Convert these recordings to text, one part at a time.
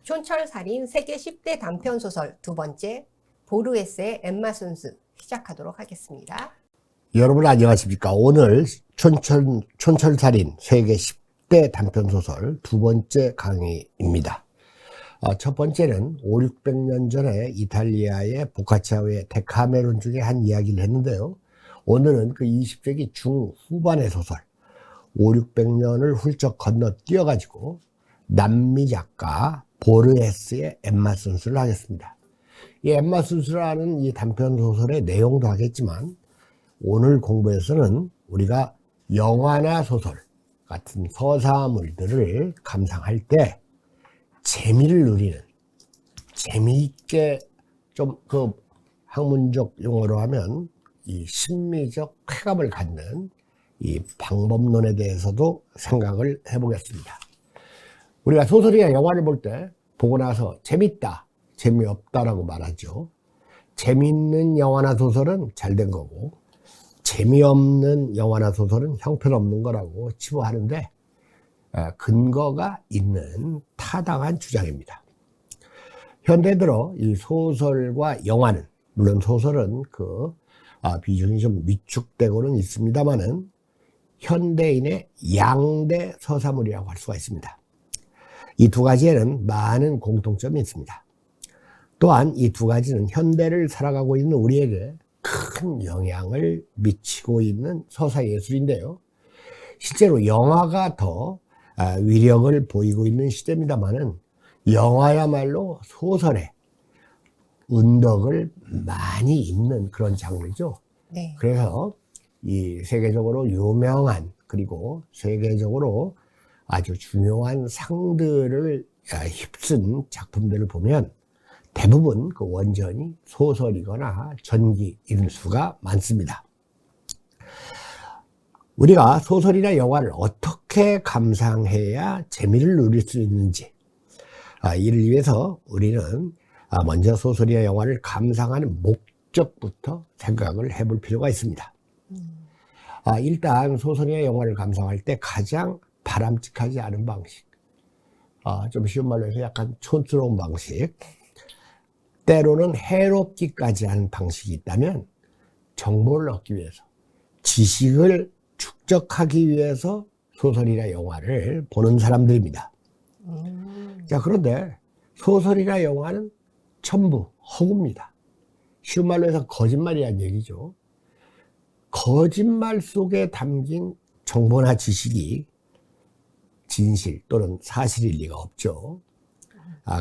촌철살인 세계 10대 단편소설 두 번째 보르헤스의 엠마 순스 시작하도록 하겠습니다. 여러분 안녕하십니까. 오늘 촌철살인 세계 10대 단편소설 두 번째 강의입니다. 첫 번째는 500~600년 전에 이탈리아의 보카치아의 데카메론 중에 한 이야기를 했는데요. 오늘은 그 20세기 중후반의 소설 500~600년을 훌쩍 건너뛰어가지고 남미 작가 보르헤스의 엠마 순스를 하겠습니다. 이 엠마 순스라는 이 단편소설의 내용도 하겠지만 오늘 공부에서는 우리가 영화나 소설 같은 서사물들을 감상할 때 재미를 누리는, 재미있게 좀 그 학문적 용어로 하면 이 심미적 쾌감을 갖는 이 방법론에 대해서도 생각을 해보겠습니다. 우리가 소설이나 영화를 볼 때 보고 나서 재밌다, 재미없다라고 말하죠. 재미있는 영화나 소설은 잘된 거고 재미없는 영화나 소설은 형편없는 거라고 치부하는데 근거가 있는 타당한 주장입니다. 현대 들어 이 소설과 영화는, 물론 소설은 비중이 좀 위축되고는 있습니다만은 현대인의 양대 서사물이라고 할 수가 있습니다. 이 두 가지에는 많은 공통점이 있습니다. 또한 이 두 가지는 현대를 살아가고 있는 우리에게 큰 영향을 미치고 있는 서사예술인데요. 실제로 영화가 더 위력을 보이고 있는 시대입니다만은 영화야말로 소설의 은덕을 많이 입는 그런 장르죠. 네. 그래서 이 세계적으로 유명한, 그리고 세계적으로 아주 중요한 상들을 휩쓴 작품들을 보면 대부분 그 원전이 소설이거나 전기일 수가 많습니다. 우리가 소설이나 영화를 어떻게 감상해야 재미를 누릴 수 있는지, 이를 위해서 우리는 먼저 소설이나 영화를 감상하는 목적부터 생각을 해볼 필요가 있습니다. 일단 소설이나 영화를 감상할 때 가장 바람직하지 않은 방식, 좀 쉬운 말로 해서 약간 촌스러운 방식, 때로는 해롭기까지 하는 방식이 있다면 정보를 얻기 위해서, 지식을 축적하기 위해서 소설이나 영화를 보는 사람들입니다. 자, 그런데 소설이나 영화는 전부 허구입니다. 쉬운 말로 해서 거짓말이란 얘기죠. 거짓말 속에 담긴 정보나 지식이 진실 또는 사실일 리가 없죠.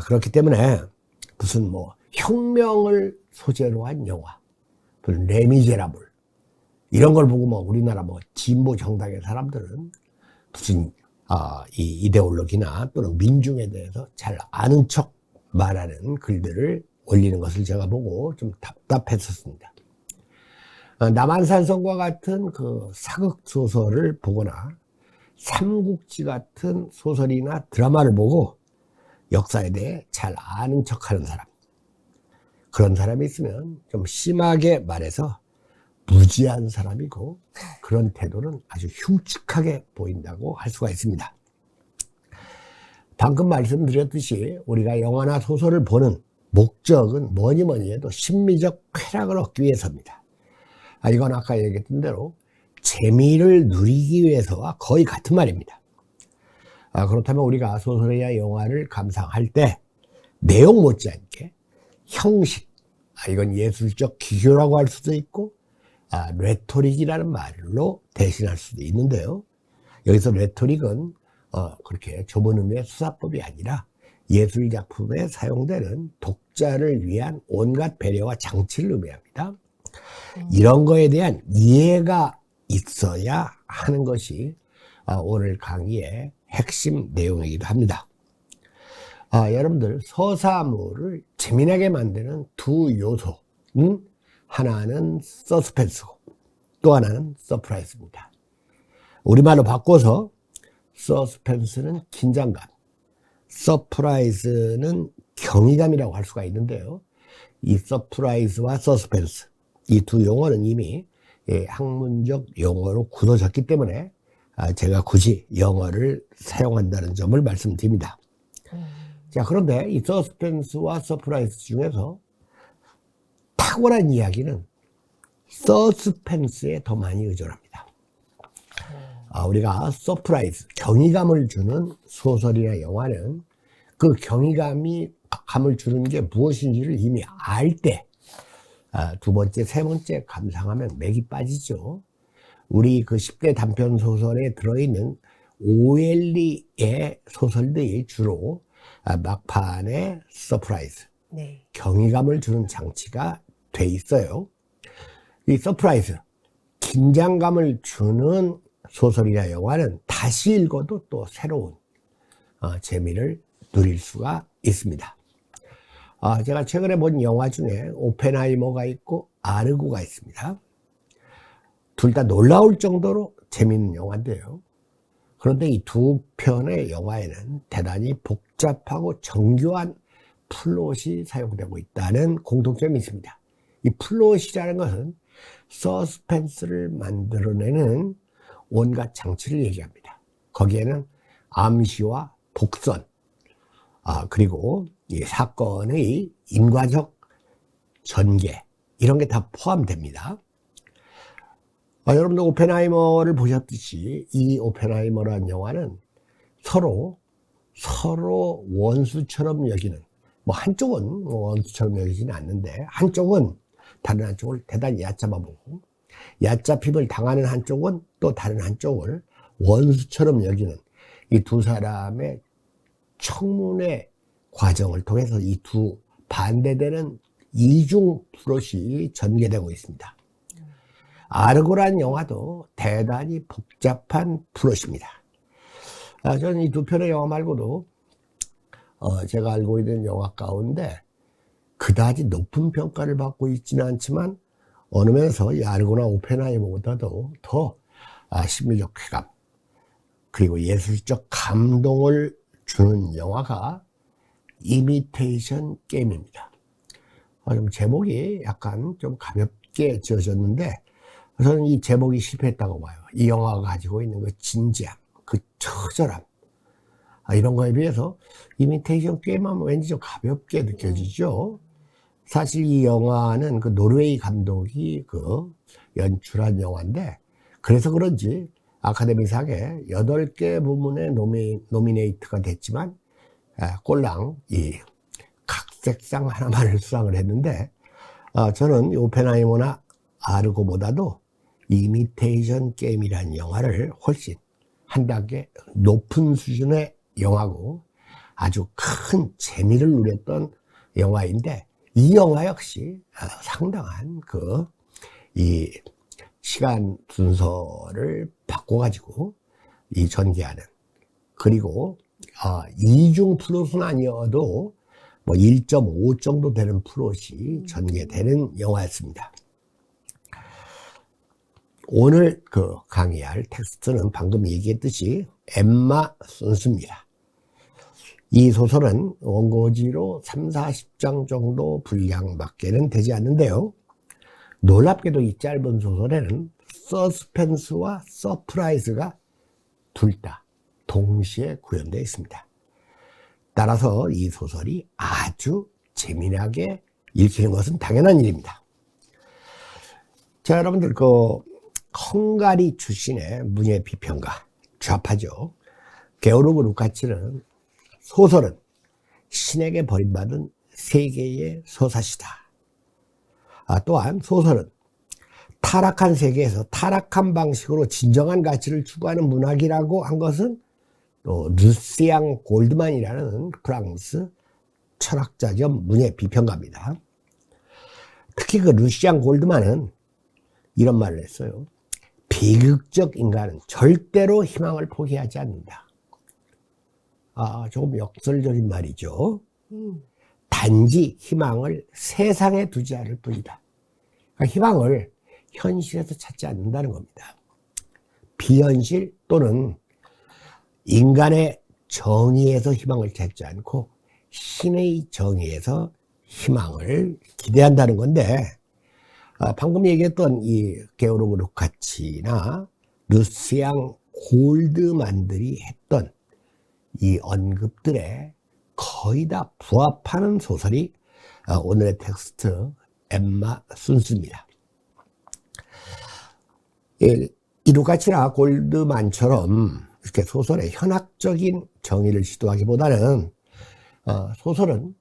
그렇기 때문에 무슨 혁명을 소재로 한 영화, 무슨 레미제라블 이런 걸 보고 우리나라 진보 정당의 사람들은 무슨 이 이데올로기나 또는 민중에 대해서 잘 아는 척 말하는 글들을 올리는 것을 제가 보고 좀 답답했었습니다. 남한산성과 같은 그 사극 소설을 보거나 삼국지 같은 소설이나 드라마를 보고 역사에 대해 잘 아는 척하는 사람, 그런 사람이 있으면 좀 심하게 말해서 무지한 사람이고 그런 태도는 아주 흉측하게 보인다고 할 수가 있습니다. 방금 말씀드렸듯이 우리가 영화나 소설을 보는 목적은 뭐니 해도 심미적 쾌락을 얻기 위해서입니다. 이건 아까 얘기했던 대로 재미를 누리기 위해서와 거의 같은 말입니다. 그렇다면 우리가 소설이나 영화를 감상할 때 내용 못지않게 형식, 이건 예술적 기교라고 할 수도 있고 레토릭이라는 말로 대신할 수도 있는데요. 여기서 레토릭은 그렇게 좁은 의미의 수사법이 아니라 예술작품에 사용되는 독자를 위한 온갖 배려와 장치를 의미합니다. 이런 거에 대한 이해가 있어야 하는 것이 오늘 강의의 핵심 내용이기도 합니다. 여러분들, 서사물을 재미나게 만드는 두 요소, 하나는 서스펜스고 또 하나는 서프라이즈입니다. 우리말로 바꿔서 서스펜스는 긴장감, 서프라이즈는 경이감이라고 할 수가 있는데요. 이 서프라이즈와 서스펜스, 이 두 용어는 이미 학문적 용어로 굳어졌기 때문에 제가 굳이 영어를 사용한다는 점을 말씀드립니다. 자, 그런데 이 서스펜스와 서프라이즈 중에서 탁월한 이야기는 서스펜스에 더 많이 의존합니다. 우리가 서프라이즈, 경이감을 주는 소설이나 영화는 그 감을 주는 게 무엇인지를 이미 알 때, 두 번째, 세 번째 감상하면 맥이 빠지죠. 우리 그 10대 단편 소설에 들어있는 OLE의 소설들이 주로 막판에 서프라이즈, 네. 경이감을 주는 장치가 돼 있어요. 이 서프라이즈, 긴장감을 주는 소설이나 영화는 다시 읽어도 또 새로운 재미를 누릴 수가 있습니다. 제가 최근에 본 영화 중에 오펜하이머가 있고 아르고가 있습니다. 둘 다 놀라울 정도로 재미있는 영화인데요. 그런데 이 두 편의 영화에는 대단히 복잡하고 정교한 플롯이 사용되고 있다는 공통점이 있습니다. 이 플롯이라는 것은 서스펜스를 만들어내는 온갖 장치를 얘기합니다. 거기에는 암시와 복선, 그리고 이 사건의 인과적 전개, 이런 게 다 포함됩니다. 여러분들 오펜하이머를 보셨듯이 이 오펜하이머라는 영화는 서로 원수처럼 여기는, 한쪽은 원수처럼 여기지는 않는데 한쪽은 다른 한쪽을 대단히 얕잡아보고, 얕잡힘을 당하는 한쪽은 또 다른 한쪽을 원수처럼 여기는 이 두 사람의 청문회 과정을 통해서 이 두 반대되는 이중 플롯이 전개되고 있습니다. 아르고라는 영화도 대단히 복잡한 플롯입니다. 저는 이 두 편의 영화 말고도 제가 알고 있는 영화 가운데 그다지 높은 평가를 받고 있지는 않지만 어느 면에서 이 아르고나 오펜하이머보다도 더 심리적 쾌감, 그리고 예술적 감동을 주는 영화가 이미테이션 게임입니다. 좀 제목이 약간 좀 가볍게 지어졌는데 저는 이 제목이 실패했다고 봐요. 이 영화가 가지고 있는 그 진지함, 그 처절함, 이런 거에 비해서 이미테이션 게임하면 왠지 좀 가볍게 느껴지죠. 사실 이 영화는 그 노르웨이 감독이 그 연출한 영화인데, 그래서 그런지 아카데미상에 8개 부문에 노미네이트가 됐지만 꼴랑 이 각색상 하나만을 수상을 했는데, 저는 오펜하이머나 아르고보다도 이미테이션 게임이라는 영화를 훨씬 한 단계 높은 수준의 영화고 아주 큰 재미를 누렸던 영화인데, 이 영화 역시 상당한 이 시간 순서를 바꿔가지고 이 전개하는, 그리고 이중 플롯은 아니어도 1.5 정도 되는 플롯이 전개되는 영화였습니다. 오늘 강의할 텍스트는 방금 얘기했듯이 엠마 손스입니다. 이 소설은 원고지로 30-40장 정도 분량밖에는 되지 않는데요. 놀랍게도 이 짧은 소설에는 서스펜스와 서프라이즈가 둘 다 동시에 구현되어 있습니다. 따라서 이 소설이 아주 재미나게 읽히는 것은 당연한 일입니다. 자, 여러분들 헝가리 출신의 문예 비평가, 좌파죠. 게오르그 루카치는 소설은 신에게 버림받은 세계의 서사시다. 또한 소설은 타락한 세계에서 타락한 방식으로 진정한 가치를 추구하는 문학이라고 한 것은 또 루시앙 골드만이라는 프랑스 철학자 겸 문예 비평가입니다. 특히 루시앙 골드만은 이런 말을 했어요. 비극적 인간은 절대로 희망을 포기하지 않는다. 조금 역설적인 말이죠. 단지 희망을 세상에 두지 않을 뿐이다. 그러니까 희망을 현실에서 찾지 않는다는 겁니다. 비현실 또는 인간의 정의에서 희망을 찾지 않고 신의 정의에서 희망을 기대한다는 건데, 방금 얘기했던 이 게오르그 루카치나 루시앙 골드만들이 했던 이 언급들에 거의 다 부합하는 소설이 오늘의 텍스트 엠마 순스입니다. 이루카치나 골드만처럼 이렇게 소설의 현학적인 정의를 시도하기보다는 소설은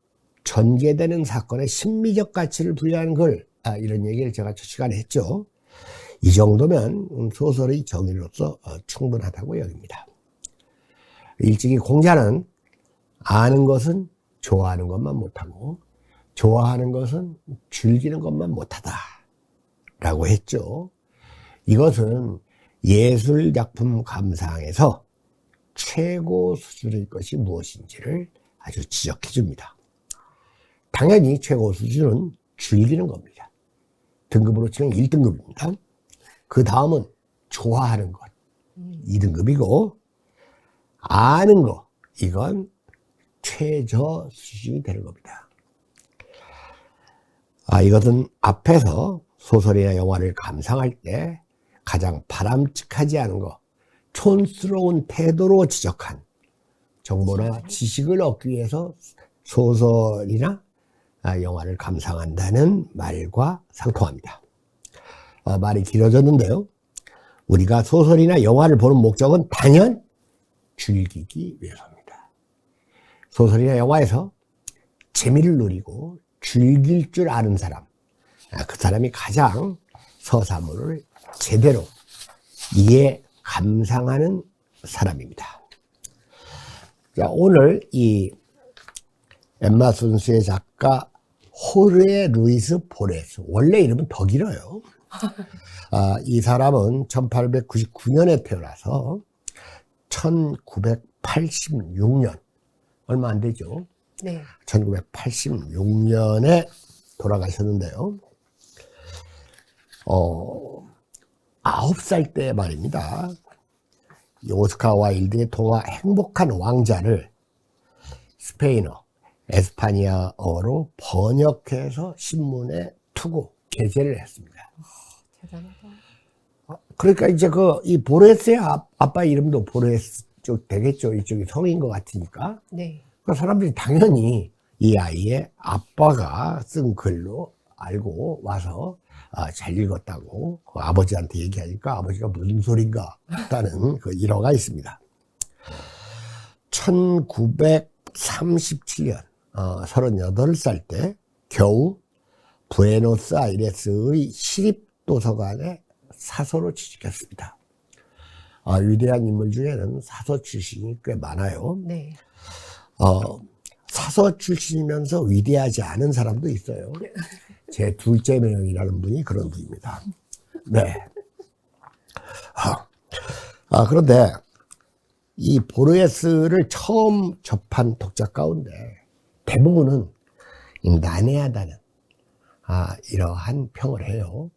전개되는 사건의 심미적 가치를 부여하는 글, 이런 얘기를 제가 첫 시간에 했죠. 이 정도면 소설의 정의로서 충분하다고 여깁니다. 일찍이 공자는 아는 것은 좋아하는 것만 못하고 좋아하는 것은 즐기는 것만 못하다 라고 했죠. 이것은 예술작품 감상에서 최고 수준의 것이 무엇인지를 아주 지적해 줍니다. 당연히 최고 수준은 즐기는 겁니다. 등급으로 치면 1등급입니다. 그 다음은 좋아하는 것, 2등급이고 아는 것, 이건 최저 수준이 되는 겁니다. 이것은 앞에서 소설이나 영화를 감상할 때 가장 바람직하지 않은 것, 촌스러운 태도로 지적한 정보나 지식을 얻기 위해서 소설이나 영화를 감상한다는 말과 상통합니다. 말이 길어졌는데요. 우리가 소설이나 영화를 보는 목적은 단연 즐기기 위해서입니다. 소설이나 영화에서 재미를 누리고 즐길 줄 아는 사람, 그 사람이 가장 서사물을 제대로 이해, 감상하는 사람입니다. 자, 오늘 이 엠마 순스의 작가 호르에 루이스 보레스, 원래 이름은 더 길어요. 이 사람은 1899년에 태어나서 1986년, 얼마 안 되죠. 네. 1986년에 돌아가셨는데요. 9살 때 말입니다. 오스카 와일드의 동화 행복한 왕자를 스페인어, 에스파니아어로 번역해서 신문에 투고 게재를 했습니다. 대단하다. 그러니까 이제 이 보레스의 아빠 이름도 보레스 쪽 되겠죠. 이쪽이 성인 것 같으니까. 네. 그러니까 사람들이 당연히 이 아이의 아빠가 쓴 글로 알고 와서 잘 읽었다고 아버지한테 얘기하니까 아버지가 무슨 소린가 했다는 그 일화가 있습니다. 1937년 38살 때 겨우 부에노스아이레스의 시립도서관에 사서로 취직했습니다. 위대한 인물 중에는 사서 출신이 꽤 많아요. 네. 사서 출신이면서 위대하지 않은 사람도 있어요. 제 둘째 명이라는 분이 그런 분입니다. 네. 그런데 이 보르헤스를 처음 접한 독자 가운데 대부분은 난해하다는 이러한 평을 해요.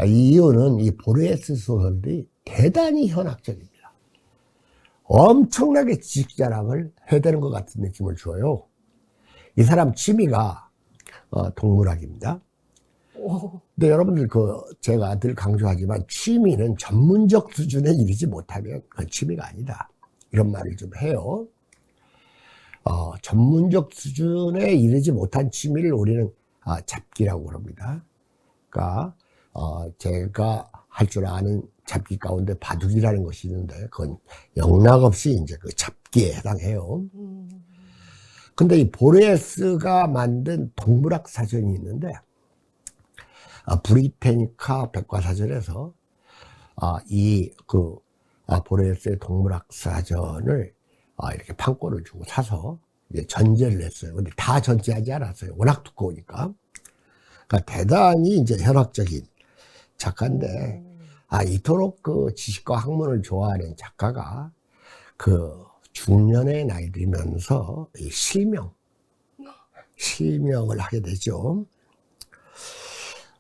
이 이유는 이 보르헤스 소설들이 대단히 현학적입니다. 엄청나게 지식 자랑을 해야 되는 것 같은 느낌을 줘요. 이 사람 취미가 동물학입니다. 근데 여러분들 제가 늘 강조하지만 취미는 전문적 수준에 이르지 못하면 그건 취미가 아니다. 이런 말을 좀 해요. 전문적 수준에 이르지 못한 취미를 우리는 잡기라고 그럽니다. 그러니까 제가 할 줄 아는 잡기 가운데 바둑이라는 것이 있는데 그건 영락없이 이제 그 잡기에 해당해요. 근데 이 보르헤스가 만든 동물학 사전이 있는데 브리테니카 백과사전에서 보르헤스의 동물학 사전을 이렇게 판권을 주고 사서 이제 전제를 했어요. 근데 다 전제하지 않았어요. 워낙 두꺼우니까. 그러니까 대단히 이제 현학적인 작가인데, 이토록 그 지식과 학문을 좋아하는 작가가 중년의 나이 들면서 실명을 하게 되죠.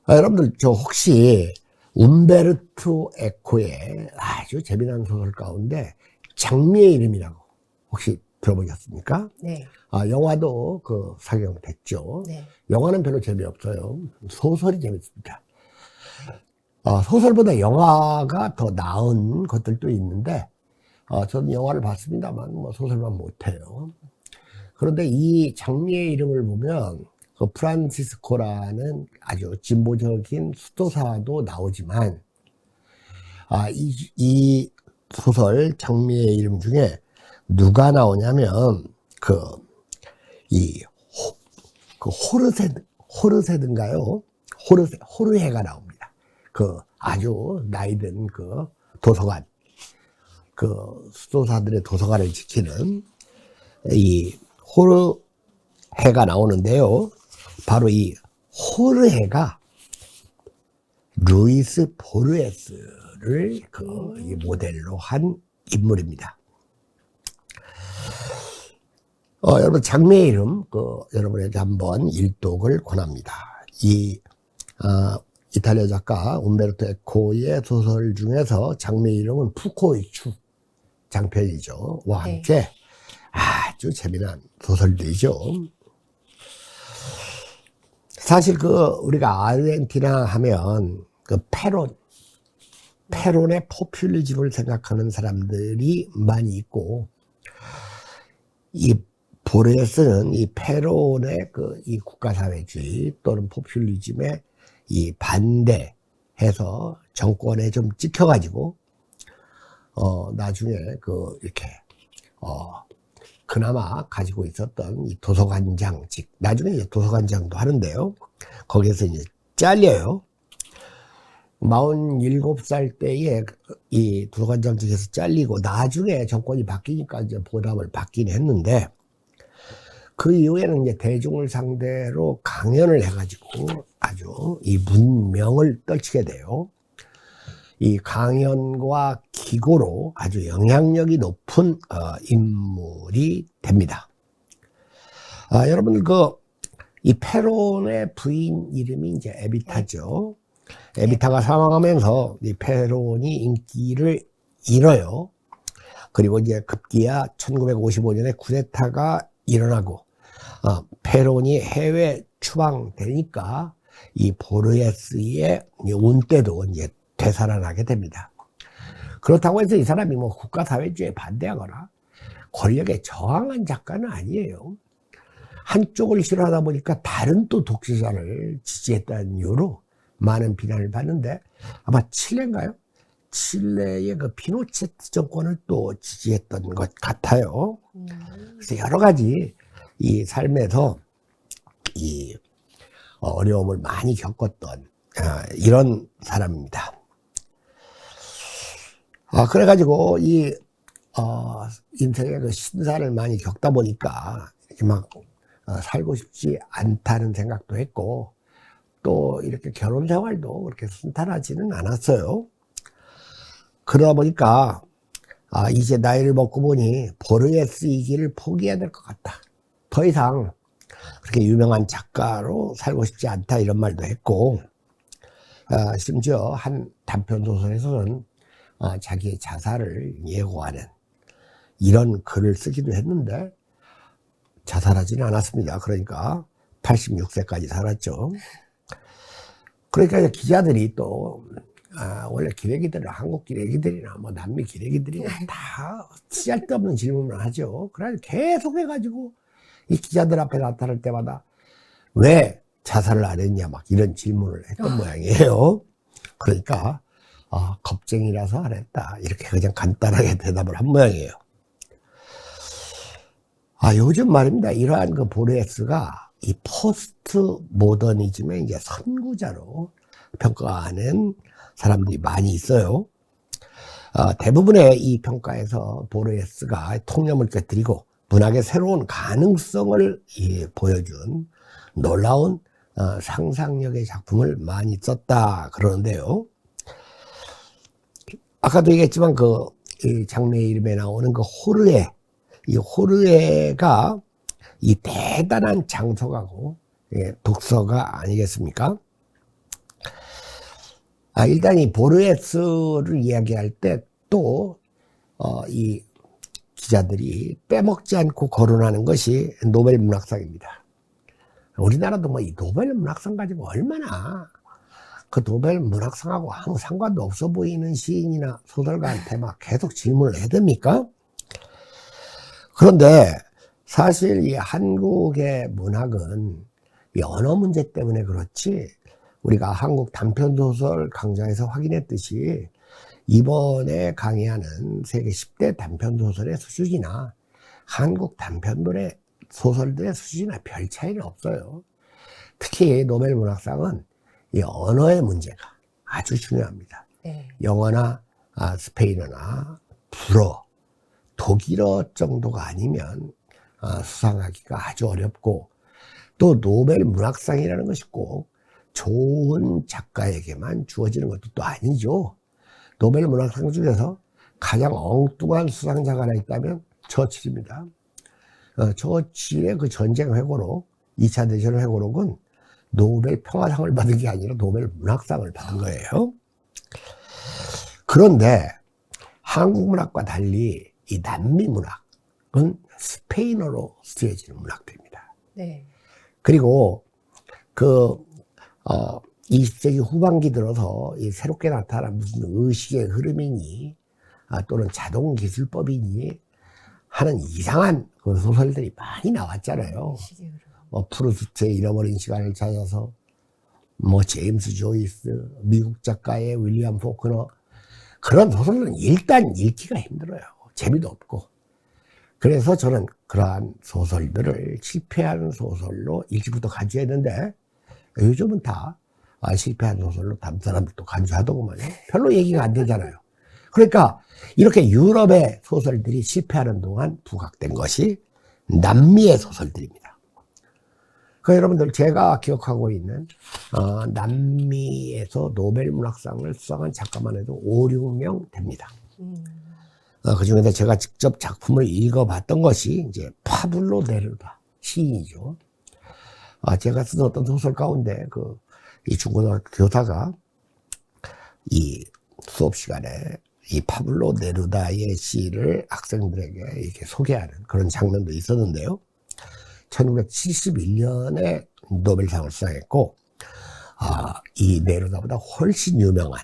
여러분들, 혹시 움베르토 에코의 아주 재미난 소설 가운데 장미의 이름이라고 혹시 들어보셨습니까? 네. 영화도 상영됐죠. 네. 영화는 별로 재미없어요. 소설이 재밌습니다. 소설보다 영화가 더 나은 것들도 있는데, 저는 영화를 봤습니다만, 소설만 못해요. 그런데 이 장미의 이름을 보면 그 프란시스코라는 아주 진보적인 수도사도 나오지만, 이 소설 장미의 이름 중에 누가 나오냐면 호르세든가요? 호르헤가 나옵니다. 아주 나이든 도서관, 수도사들의 도서관을 지키는 이 호르헤가 나오는데요. 바로 이 호르헤가 루이스 보르헤스를 이 모델로 한 인물입니다. 여러분, 장미의 이름, 여러분에게 한번 일독을 권합니다. 이탈리아 작가 움베르토 에코의 소설 중에서 장미의 이름은 푸코의 추 장편이죠.와 함께 아주 재미난 소설들이죠. 사실 우리가 아르헨티나 하면 페론의 포퓰리즘을 생각하는 사람들이 많이 있고, 이 보르헤스는 이 페론의 이 국가사회주의 또는 포퓰리즘에 이 반대해서 정권에 좀 찍혀가지고, 나중에 이렇게, 그나마 가지고 있었던 이 도서관장직, 나중에 이제 도서관장도 하는데요. 거기에서 이제 잘려요. 47살 때에 이 도서관장직에서 잘리고, 나중에 정권이 바뀌니까 이제 보답을 받긴 했는데, 그 이후에는 이제 대중을 상대로 강연을 해가지고 아주 이 문명을 떨치게 돼요. 이 강연과 기고로 아주 영향력이 높은 인물이 됩니다. 여러분, 이 페론의 부인 이름이 이제 에비타죠. 에비타가 사망하면서 이 페론이 인기를 잃어요. 그리고 이제 급기야 1955년에 쿠데타가 일어나고, 페론이 해외 추방되니까 이 보르헤스의 운때도 이제 되살아나게 됩니다. 그렇다고 해서 이 사람이 국가사회주의에 반대하거나 권력에 저항한 작가는 아니에요. 한쪽을 싫어하다 보니까 다른 또 독재자를 지지했다는 이유로 많은 비난을 받는데, 아마 칠레인가요? 칠레의 피노체트 정권을 또 지지했던 것 같아요. 그래서 여러 가지 이 삶에서 이 어려움을 많이 겪었던 이런 사람입니다. 그래가지고 인생의 신사를 많이 겪다 보니까 이렇게 막 살고 싶지 않다는 생각도 했고, 또 이렇게 결혼 생활도 그렇게 순탄하지는 않았어요. 그러다 보니까 이제 나이를 먹고 보니 보르헤스 이 길을 포기해야 될 것 같다. 더 이상 그렇게 유명한 작가로 살고 싶지 않다, 이런 말도 했고, 심지어 한 단편 소설에서는 자기의 자살을 예고하는 이런 글을 쓰기도 했는데 자살하지는 않았습니다. 그러니까 86세까지 살았죠. 그러니까 기자들이 또 원래 기레기들은 한국 기레기들이나 남미 기레기들이나 다 쓸데없는 질문을 하죠. 그래서 계속 해가지고 이 기자들 앞에 나타날 때마다 왜 자살을 안 했냐 막 이런 질문을 했던 모양이에요. 그러니까 겁쟁이라서 안 했다, 이렇게 그냥 간단하게 대답을 한 모양이에요. 요즘 말입니다. 이러한 보르헤스가 이 포스트 모더니즘의 이제 선구자로 평가하는 사람들이 많이 있어요. 대부분의 이 평가에서 보르헤스가 통념을 깨뜨리고 문학의 새로운 가능성을 보여준 놀라운 상상력의 작품을 많이 썼다 그러는데요. 아까도 얘기했지만 이 장미의 이름에 나오는 호르헤, 이 호르헤가 이 대단한 장서가고 독서가 아니겠습니까? 일단 이 보르헤스를 이야기할 때 또 이 기자들이 빼먹지 않고 거론하는 것이 노벨 문학상입니다. 우리나라도 이 노벨 문학상 가지고 얼마나 노벨 문학상하고 아무 상관도 없어 보이는 시인이나 소설가한테 막 계속 질문을 해야 됩니까? 그런데 사실 이 한국의 문학은 이 언어 문제 때문에 그렇지, 우리가 한국 단편소설 강좌에서 확인했듯이 이번에 강의하는 세계 10대 단편소설의 수준이나 한국 단편노래 소설들의 수준이나 별 차이는 없어요. 특히 노벨 문학상은 이 언어의 문제가 아주 중요합니다. 네. 영어나 스페인어나 불어, 독일어 정도가 아니면 수상하기가 아주 어렵고, 또 노벨 문학상이라는 것이 꼭 좋은 작가에게만 주어지는 것도 또 아니죠. 노벨 문학상 중에서 가장 엉뚱한 수상자가 하나 있다면 처칠입니다. 처칠의 그 전쟁 회고록, 2차 대전 회고록은 노벨 평화상을 받은 게 아니라 노벨 문학상을 받은 거예요. 그런데 한국 문학과 달리 이 남미 문학은 스페인어로 쓰여지는 문학들입니다. 네. 그리고 20세기 후반기 들어서 이 새롭게 나타난 무슨 의식의 흐름이니 또는 자동 기술법이니 하는 이상한 그 소설들이 많이 나왔잖아요. 프루스트의 잃어버린 시간을 찾아서, 제임스 조이스, 미국 작가의 윌리엄 포크너, 그런 소설은 일단 읽기가 힘들어요. 재미도 없고. 그래서 저는 그러한 소설들을 실패한 소설로 일찍부터 간주했는데, 요즘은 다 실패한 소설로 다른 사람들도 간주하더구만요. 별로 얘기가 안 되잖아요. 그러니까 이렇게 유럽의 소설들이 실패하는 동안 부각된 것이 남미의 소설들입니다. 그 여러분들, 제가 기억하고 있는 남미에서 노벨 문학상을 수상한 작가만 해도 5, 6명 됩니다. 그 중에서 제가 직접 작품을 읽어봤던 것이 이제 파블로 네루다 시인이죠. 제가 쓴 어떤 소설 가운데 이 중고등학교 교사가 이 수업 시간에 이 파블로 네루다의 시를 학생들에게 이렇게 소개하는 그런 장면도 있었는데요. 1971년에 노벨상을 수상했고, 이 네루다보다 훨씬 유명한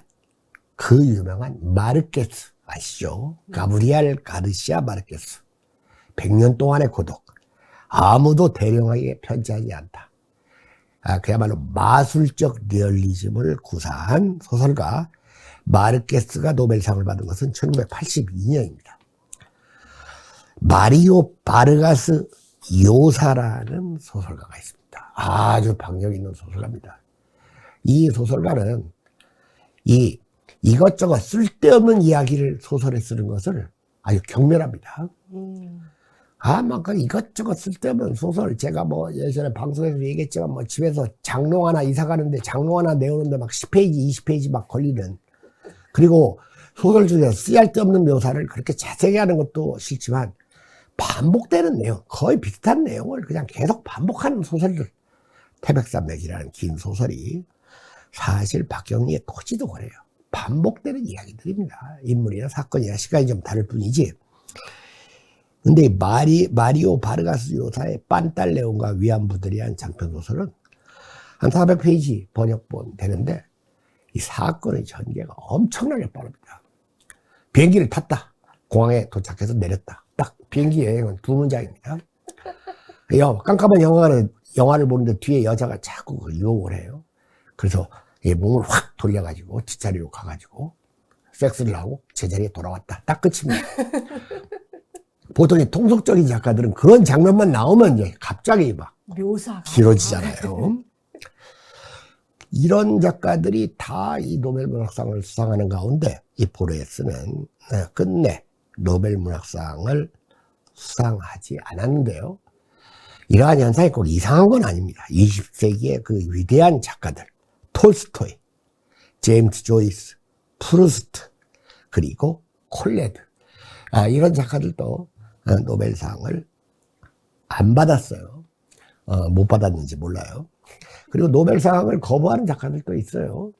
마르케스 아시죠? 가브리엘 가르시아 마르케스. 100년 동안의 고독. 아무도 대령하게 편지하지 않다. 그야말로 마술적 리얼리즘을 구사한 소설가 마르케스가 노벨상을 받은 것은 1982년입니다. 마리오 바르가스 요사라는 소설가가 있습니다. 아주 박력 있는 소설가입니다. 이 소설가는 이것저것 쓸데없는 이야기를 소설에 쓰는 것을 아주 경멸합니다. 막 이것저것 쓸데없는 소설, 제가 예전에 방송에서 얘기했지만 집에서 장롱 하나 이사 가는데 장롱 하나 내오는데 막 10페이지, 20페이지 막 걸리는, 그리고 소설 중에서 쓰잘데없는 묘사를 그렇게 자세히 하는 것도 싫지만 반복되는 내용, 거의 비슷한 내용을 그냥 계속 반복하는 소설들. 태백산맥이라는 긴 소설이 사실 박경리의 토지도 그래요. 반복되는 이야기들입니다. 인물이나 사건이나 시간이 좀 다를 뿐이지. 근데 이 마리오 바르가스 요사의 빤탈레온과 위안부들이 한 장편소설은 한 400페이지 번역본 되는데, 이 사건의 전개가 엄청나게 빠릅니다. 비행기를 탔다. 공항에 도착해서 내렸다. 딱 비행기 여행은 2문장입니다. 깜깜한 영화를 보는데 뒤에 여자가 자꾸 유혹을 해요. 그래서 몸을 확 돌려가지고 뒷자리로 가가지고 섹스를 하고 제자리에 돌아왔다. 딱 끝입니다. 보통 통속적인 작가들은 그런 장면만 나오면 이제 갑자기 막 묘사가 길어지잖아요. 이런 작가들이 다 이 노벨 문학상을 수상하는 가운데 이 보르헤스는 끝내 노벨 문학상을 수상하지 않았는데요. 이러한 현상이 꼭 이상한 건 아닙니다. 20세기의 그 위대한 작가들, 톨스토이, 제임스 조이스, 프루스트, 그리고 콜레드, 이런 작가들도 노벨상을 안 받았어요. 못 받았는지 몰라요. 그리고 노벨상을 거부하는 작가들도 있어요.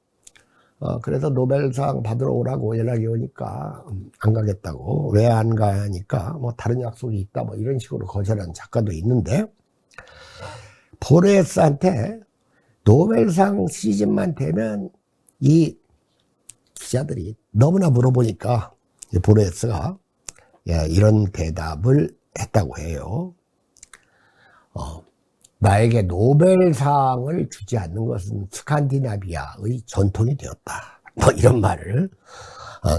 그래서 노벨상 받으러 오라고 연락이 오니까 안 가겠다고, 왜 안 가니까 다른 약속이 있다 이런 식으로 거절하는 작가도 있는데, 보르헤스한테 노벨상 시즌만 되면 이 기자들이 너무나 물어보니까 보르헤스가 이런 대답을 했다고 해요. 나에게 노벨상을 주지 않는 것은 스칸디나비아의 전통이 되었다. 뭐 이런 말을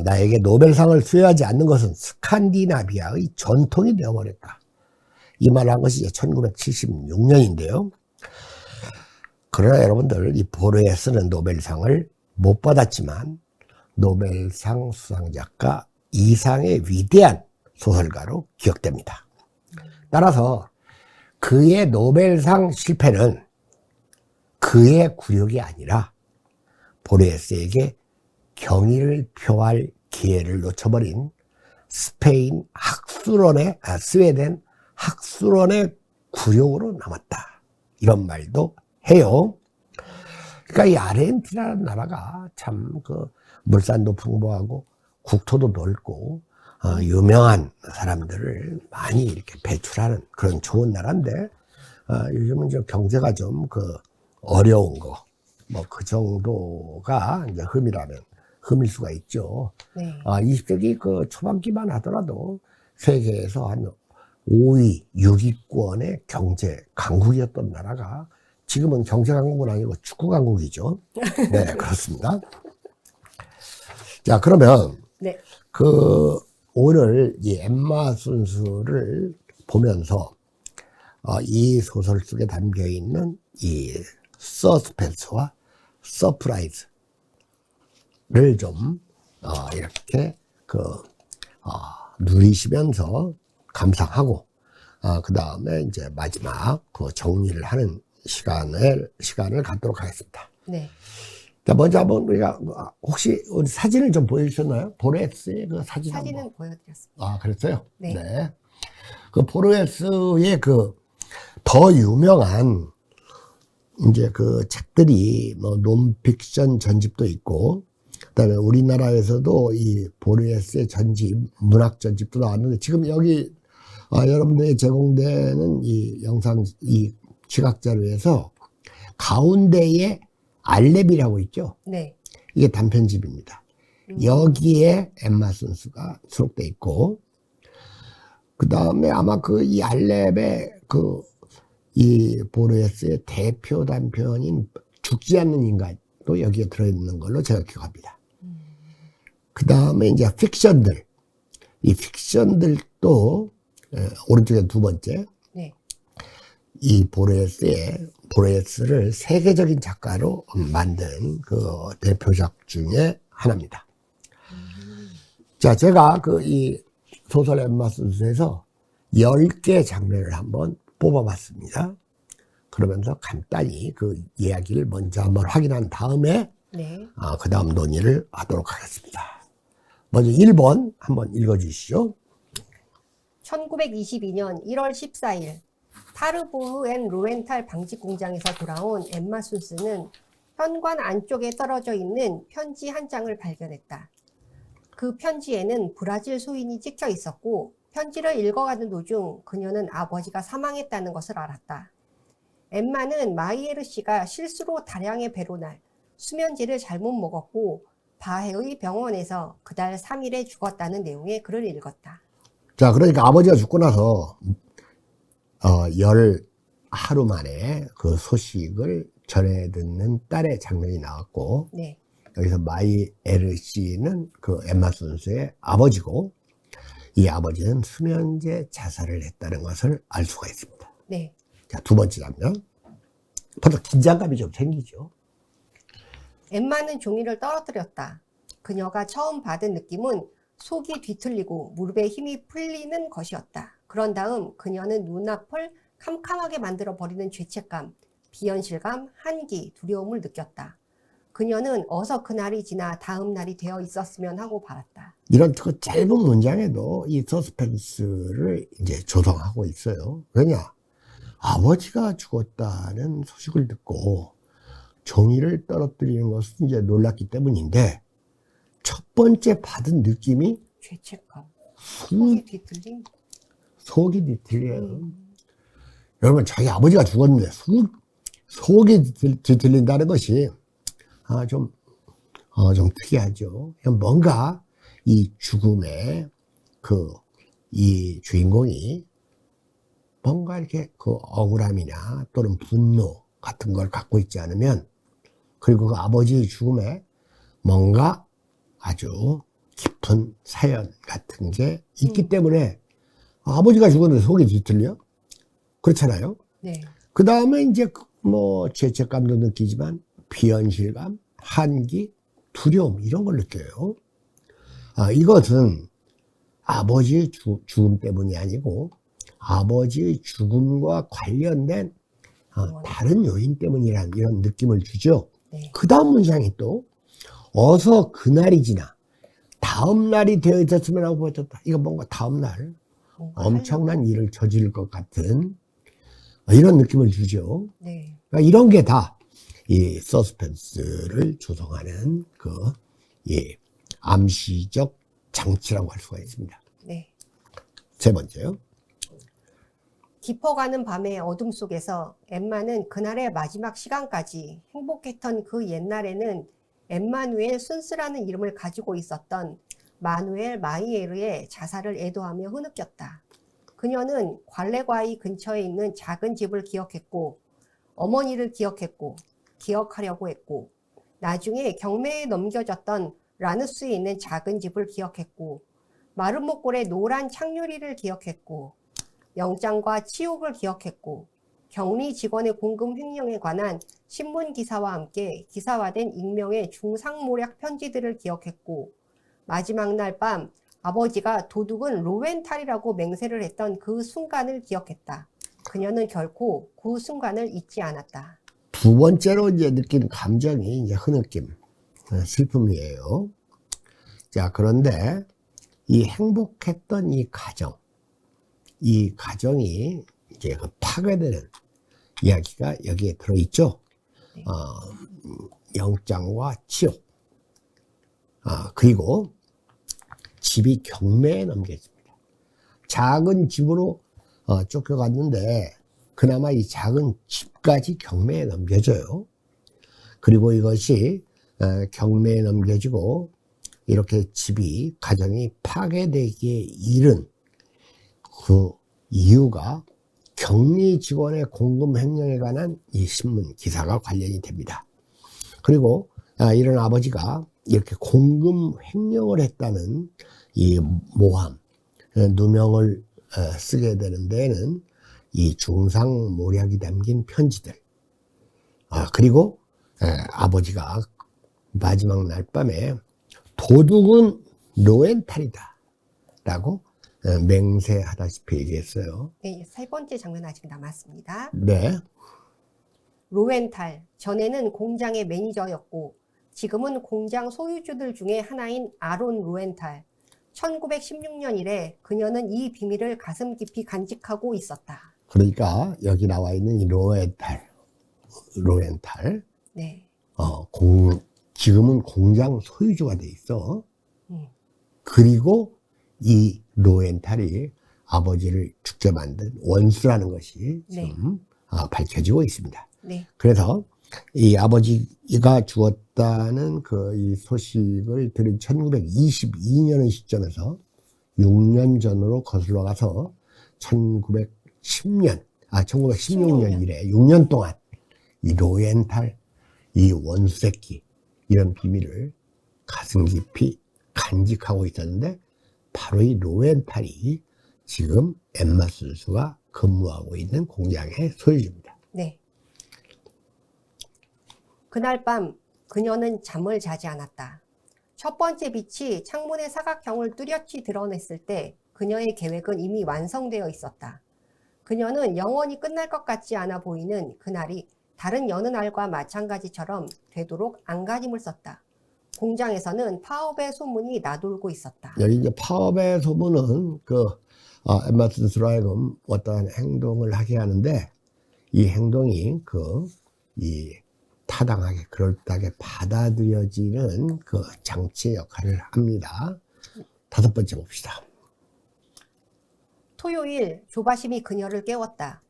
나에게 노벨상을 수여하지 않는 것은 스칸디나비아의 전통이 되어버렸다. 이 말을 한 것이 1976년인데요. 그러나 여러분들 이 보르헤스는 노벨상을 못 받았지만 노벨상 수상작가 이상의 위대한 소설가로 기억됩니다. 따라서 그의 노벨상 실패는 그의 굴욕이 아니라 보르헤스에게 경의를 표할 기회를 놓쳐버린 스웨덴 학술원의 굴욕으로 남았다. 이런 말도 해요. 그러니까 이 아르헨티나라는 나라가 참 그 물산도 풍부하고 국토도 넓고 유명한 사람들을 많이 이렇게 배출하는 그런 좋은 나라인데 요즘은 좀 경제가 좀 그 어려운 거 뭐 그 정도가 이제 흠일 수가 있죠. 네. 20세기 그 초반기만 하더라도 세계에서 한 5위, 6위권의 경제 강국이었던 나라가 지금은 경제 강국은 아니고 축구 강국이죠. 네, 그렇습니다. 자, 그러면 네. 오늘 이 엠마 순수를 보면서 이 소설 속에 담겨 있는 이 서스펜스와 서프라이즈를 좀 이렇게 누리시면서 감상하고 그 다음에 이제 마지막 정리를 하는 시간을 갖도록 하겠습니다. 네. 자, 먼저 한번 우리가 혹시 우리 사진을 좀 보여주셨나요? 보르헤스의 그 사진은 보여드렸습니다. 그랬어요? 네. 네. 그 보르헤스의 더 유명한 이제 그 책들이 뭐 논픽션 전집도 있고, 그다음에 우리나라에서도 이 보르헤스의 전집, 문학 전집도 나왔는데 지금 여기 여러분들에게 제공되는 이 영상, 이 시각 자료에서 가운데에 알렙이라고 있죠. 네. 이게 단편집입니다. 여기에 엠마 순수가 수록돼 있고, 그 다음에 아마 이 알렙의 이 보르헤스의 대표 단편인 죽지 않는 인간도 여기에 들어있는 걸로 제가 기억합니다. 그 다음에 이제 픽션들, 이 픽션들도 오른쪽에 두 번째, 네. 이 보르헤스를 세계적인 작가로 만든 그 대표작 중에 하나입니다. 자, 제가 이 소설 엠마 순수에서 10개 장면을 한번 뽑아봤습니다. 그러면서 간단히 그 이야기를 먼저 한번 확인한 다음에 네. 그 다음 논의를 하도록 하겠습니다. 먼저 1번 한번 읽어주시죠. 1922년 1월 14일 파르보흐 앤 로렌탈 방직 공장에서 돌아온 엠마 순스는 현관 안쪽에 떨어져 있는 편지 한 장을 발견했다. 그 편지에는 브라질 소인이 찍혀 있었고 편지를 읽어가는 도중 그녀는 아버지가 사망했다는 것을 알았다. 엠마는 마이에르 씨가 실수로 다량의 베로날, 수면제를 잘못 먹었고 바헤의 병원에서 그달 3일에 죽었다는 내용의 글을 읽었다. 자, 그러니까 아버지가 죽고 나서 10하루 만에 그 소식을 전해 듣는 딸의 장면이 나왔고, 네. 여기서 마이에르 씨는 그 엠마 순수의 아버지고, 이 아버지는 수면제 자살을 했다는 것을 알 수가 있습니다. 네. 자, 두 번째 장면. 벌써 긴장감이 좀 생기죠. 엠마는 종이를 떨어뜨렸다. 그녀가 처음 받은 느낌은 속이 뒤틀리고 무릎에 힘이 풀리는 것이었다. 그런 다음 그녀는 눈앞을 캄캄하게 만들어 버리는 죄책감, 비현실감, 한기, 두려움을 느꼈다. 그녀는 어서 그날이 지나 다음 날이 되어 있었으면 하고 바랐다. 이런 그 짧은 문장에도 이 서스펜스를 이제 조성하고 있어요. 왜냐? 아버지가 죽었다는 소식을 듣고 종이를 떨어뜨리는 것은 이제 놀랐기 때문인데, 첫 번째 받은 느낌이 죄책감, 속이 뒤틀림. 뒤틀려요. 여러분, 자기 아버지가 죽었는데 속이 뒤틀린다는 것이 좀 특이하죠. 뭔가 이 죽음의 이 주인공이 뭔가 이렇게 그 억울함이나 또는 분노 같은 걸 갖고 있지 않으면, 그리고 그 아버지의 죽음에 뭔가 아주 깊은 사연 같은 게 있기 때문에 아버지가 죽었는데 속이 뒤틀려? 그렇잖아요. 네. 그 다음에 이제 뭐 죄책감도 느끼지만 비현실감, 한기, 두려움 이런 걸 느껴요. 이것은 아버지의 죽음 때문이 아니고 아버지의 죽음과 관련된 다른 요인 때문이라는 이런 느낌을 주죠. 네. 그 다음 문장이 또 어서 그날이 지나 다음 날이 되어 있었으면 하고 버텼다. 이거 뭔가 다음 날 엄청난 일을 저지를 것 같은 이런 느낌을 주죠. 네. 그러니까 이런 게 다 이 서스펜스를 조성하는 암시적 장치라고 할 수가 있습니다. 네. 세 번째요. 깊어가는 밤의 어둠 속에서 엠마는 그날의 마지막 시간까지 행복했던 그 옛날에는 엠마누엘 순스라는 이름을 가지고 있었던 마누엘 마이에르의 자살을 애도하며 흐느꼈다. 그녀는 관례과의 근처에 있는 작은 집을 기억했고 어머니를 기억했고 기억하려고 했고 나중에 경매에 넘겨졌던 라누스에 있는 작은 집을 기억했고 마른 목골의 노란 창유리를 기억했고 영장과 치욕을 기억했고 격리 직원의 공금 횡령에 관한 신문 기사와 함께 기사화된 익명의 중상모략 편지들을 기억했고 마지막 날 밤 아버지가 도둑은 로웬탈이라고 맹세를 했던 그 순간을 기억했다. 그녀는 결코 그 순간을 잊지 않았다. 두 번째로 이제 느낀 감정이 이제 흐느낌, 슬픔이에요. 자, 그런데 이 행복했던 이 가정이 이제 그 파괴되는 이야기가 여기에 들어있죠. 네. 영장과 치욕, 그리고 집이 경매에 넘겨집니다. 작은 집으로 쫓겨갔는데 그나마 이 작은 집까지 경매에 넘겨져요. 그리고 이것이 경매에 넘겨지고 이렇게 가정이 파괴되기에 이른 그 이유가 격리 직원의 공금 횡령에 관한 이 신문 기사가 관련이 됩니다. 그리고 이런 아버지가 이렇게 공금 횡령을 했다는 이 모함, 누명을 쓰게 되는 데에는 이 중상모략이 담긴 편지들, 그리고 아버지가 마지막 날 밤에 도둑은 로엔탈이다 라고 맹세하다시피 얘기했어요. 네, 세 번째 장면 아직 남았습니다. 네. 로웬탈, 전에는 공장의 매니저였고 지금은 공장 소유주들 중에 하나인 아론 로웬탈. 1916년 이래 그녀는 이 비밀을 가슴 깊이 간직하고 있었다. 그러니까 여기 나와 있는 이 로엔탈. 네. 지금은 공장 소유주가 돼 있어. 그리고 이 로엔탈이 아버지를 죽게 만든 원수라는 것이 지금 밝혀지고 있습니다. 네. 그래서 이 아버지가 죽었다는 이 소식을 들은 1922년의 시점에서 6년 전으로 거슬러 가서 1916년 이래 6년 동안 이 로엔탈, 이 원수 새끼 이런 비밀을 가슴 깊이 간직하고 있었는데 바로 이 로엔탈이 지금 엠마 순스가 근무하고 있는 공장의 소유주입니다. 네. 그날 밤 그녀는 잠을 자지 않았다. 첫 번째 빛이 창문의 사각형을 뚜렷이 드러냈을 때 그녀의 계획은 이미 완성되어 있었다. 그녀는 영원히 끝날 것 같지 않아 보이는 그날이 다른 여느 날과 마찬가지처럼 되도록 안간힘을 썼다. 공장에서는 파업의 소문이 나돌고 있었다. 여기 이제 파업의 소문은 엠마 순스로 하여금 어떠한 행동을 하게 하는데 이 행동이 타당하게 그럴듯하게 받아들여지는 그 장치의 역할을 합니다. 다섯 번째 봅시다. 토요일 조바심이 그녀를 깨웠다.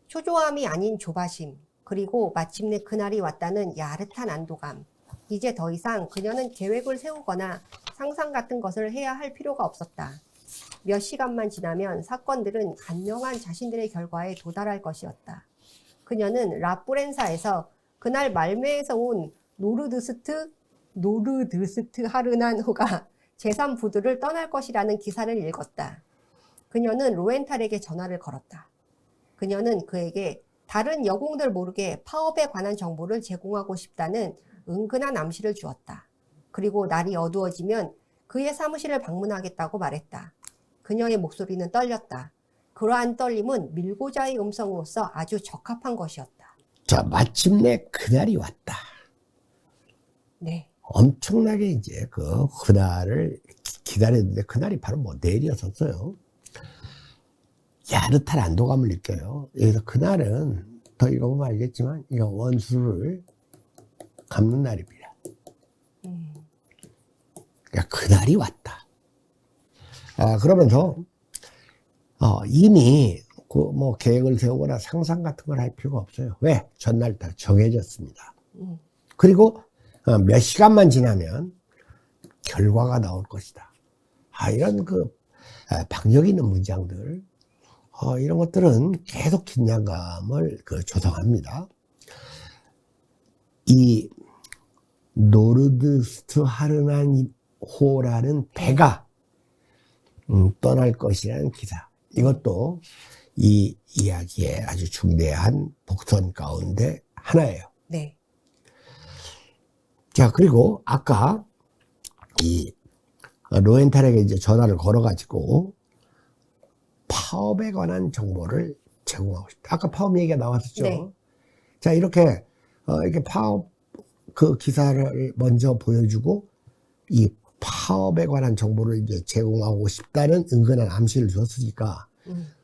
초조함이 아닌 조바심, 그리고 마침내 그날이 왔다는 야릇한 안도감. 이제 더 이상 그녀는 계획을 세우거나 상상 같은 것을 해야 할 필요가 없었다. 몇 시간만 지나면 사건들은 간명한 자신들의 결과에 도달할 것이었다. 그녀는 라프렌사에서 그날 말메에서 온 노르드스트 하르난호가 제3부두를 떠날 것이라는 기사를 읽었다. 그녀는 로엔탈에게 전화를 걸었다. 그녀는 그에게 다른 여공들 모르게 파업에 관한 정보를 제공하고 싶다는 은근한 암시를 주었다. 그리고 날이 어두워지면 그의 사무실을 방문하겠다고 말했다. 그녀의 목소리는 떨렸다. 그러한 떨림은 밀고자의 음성으로서 아주 적합한 것이었다. 자, 마침내 그날이 왔다. 네. 엄청나게 이제 그날을 기다렸는데 그날이 바로 내일이었었어요. 야릇한 안도감을 느껴요. 여기서 그날은 더 읽어보면 알겠지만 이거 원수를 갚는 날입니다. 그러니까 그날이 왔다. 그러면서 이미 계획을 세우거나 상상 같은 걸 할 필요가 없어요. 왜? 전날 다 정해졌습니다. 그리고 몇 시간만 지나면 결과가 나올 것이다. 이런 박력 있는 문장들, 이런 것들은 계속 긴장감을 조성합니다. 이 노르드스트 하르난호라는 배가 떠날 것이라는 기사. 이것도 이 이야기의 아주 중대한 복선 가운데 하나예요. 네. 자, 그리고 아까 이 로엔탈에게 이제 전화를 걸어가지고 파업에 관한 정보를 제공하고 싶다. 아까 파업 얘기가 나왔었죠. 네. 자, 이렇게 파업 기사를 먼저 보여주고 이 파업에 관한 정보를 이제 제공하고 싶다는 은근한 암시를 줬으니까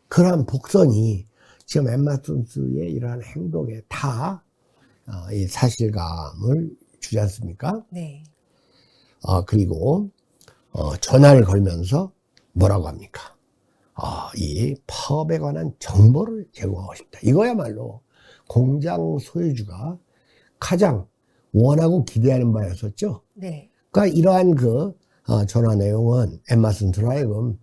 그러한 복선이 지금 엠마 손스의 이러한 행동에 다 이 사실감을 주지 않습니까? 네. 그리고 전화를 걸면서 뭐라고 합니까? 이 파업에 관한 정보를 제공하고 싶다. 이거야말로 공장 소유주가 가장 원하고 기대하는 바였었죠. 네. 그러니까 이러한 전화 내용은 엠마 손스로 하여금